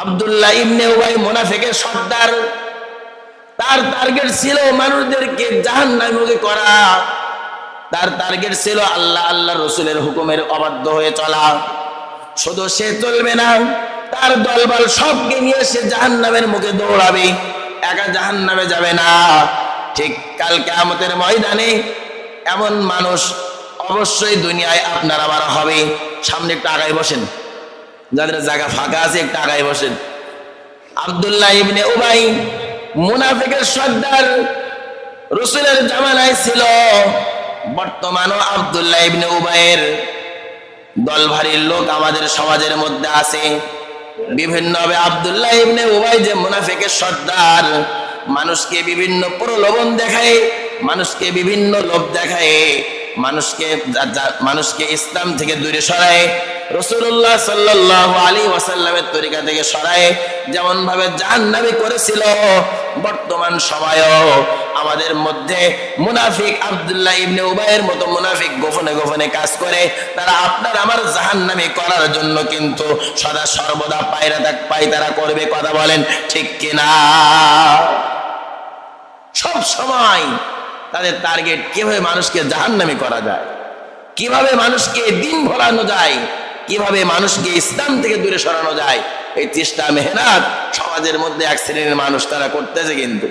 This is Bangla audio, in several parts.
আব্দুল্লাহ ইবনে উবাই মুনাফিকের সর্দার। তার টার্গেট ছিল মানুষদেরকে জাহান্নামে করা। তার টার্গেট ছিল আল্লাহ আল্লাহ রসুলের হুকুমের অবাধ্য হয়ে চলা। শুধু সে চলবে না, তার দলবল সবকে নিয়ে সে জাহান্নামের মুখে দৌড়াবে, একা জাহান্নামে যাবে না। ঠিক কাল কিয়ামতের ময়দানে এমন মানুষ অবশ্যই দুনিয়ায় আপনার আবার হবে। সামনে একটু আগায় বসেন, যাদের জায়গা ফাঁকা আছে একটু আগায় বসেন। আব্দুল্লাহ ইবনে উবাই মুনাফিকের সর্দার, রাসূলের জামানায় ছিল। বর্তমানও আব্দুল্লাহ ইবনে উবাইয়ের দলভারীর লোক আমাদের সমাজের মধ্যে আছে। বিভিন্নভাবে আব্দুল্লাহ ইবনে উবাই যে মুনাফিকের সর্দার, মানুষকে বিভিন্ন প্রলোভন দেখায়, মানুষকে বিভিন্ন লোভ দেখায়, মানুষকে ইসলাম থেকে দূরে সরায়, রাসূলুল্লাহ সাল্লাল্লাহু আলাইহি ওয়াসাল্লামের তরিকা থেকে সরায়। যেমন ভাবে জাহান্নামী করেছিল, বর্তমান সময়ও আমাদের মধ্যে মুনাফিক আব্দুল্লাহ ইবনে উবাইয়ের মতো মুনাফিক গোপনে গোপনে কাজ করে। তারা আপনার আমার জাহান্নামী করার জন্য কিন্তু সদা সর্বদা পায়তারা করবে। কথা বলেন ঠিক কিনা? সব সময় তাদের টার্গেট কিভাবে মানুষকে জাহান্নামী করা যায়, কিভাবে মানুষকে দিন ভোলানো যায়, কিভাবে মানুষকে ইসলাম থেকে দূরে সরানো যায়। এই চেষ্টা মেহনত সমাজের মধ্যে এক শ্রেণীর মানুষ তারা করতেছে, কিন্তু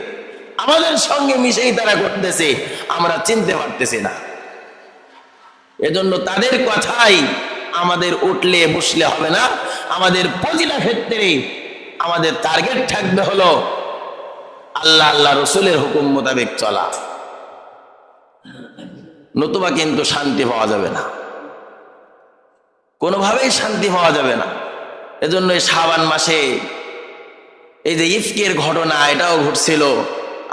আমাদের সঙ্গে মিশেই তারা করতেছে, আমরা চিনতে পারতেছি না। এজন্য তাদের কথাই আমাদের উঠলে বসলে হবে না। আমাদের প্রতিটা ক্ষেত্রে আমাদের টার্গেট থাকবে হলো আল্লাহ আল্লাহ রসুলের হুকুম মোতাবেক চলা, নতুবা কিন্তু শান্তি পাওয়া যাবে না, কোনোভাবেই শান্তি পাওয়া যাবে না। এজন্য এই শাবান মাসে এই যে ইফকের ঘটনা, এটাও ঘটছিল।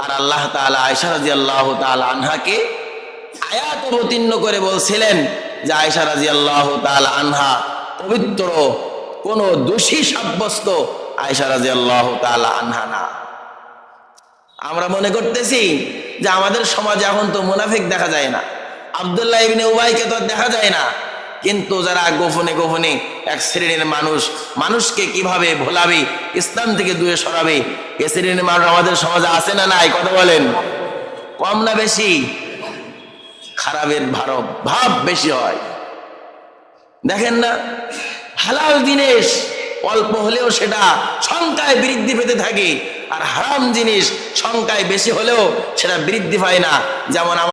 আর আল্লাহ তাআলা আয়েশা রাদিয়াল্লাহু তাআলা আনহাকে আয়াত অবতীর্ণ করে বলছিলেন যে আয়েশা রাদিয়াল্লাহু তাআলা আনহা পবিত্র, কোনো দোষী সাব্যস্ত আয়েশা রাদিয়াল্লাহু তাআলা আনহা না। আমরা মনে করতেছি যে আমাদের সমাজে এখন তো মুনাফিক দেখা যায় না, আব্দুল্লাহ ইবনে উবাইকে তো দেখা যায় না, কিন্তু যারা গোপনে গোপনে এক শ্রেণীর মানুষকে কিভাবে ভোলাবে, ইসলাম থেকে দূরে সরাবে, এ শ্রেণীর মানুষ আমাদের সমাজে আছে না নাই? কথা বলেন, কম না বেশি? খারাপের ভাব বেশি হয়। দেখেন না, হালাল জিনিস অল্প হলেও সেটা সংখ্যায় বৃদ্ধি পেতে থাকে, আর হারাম জিনিস সংখ্যায় বেশি হলেও সেটা বৃদ্ধি পায় না। যেমন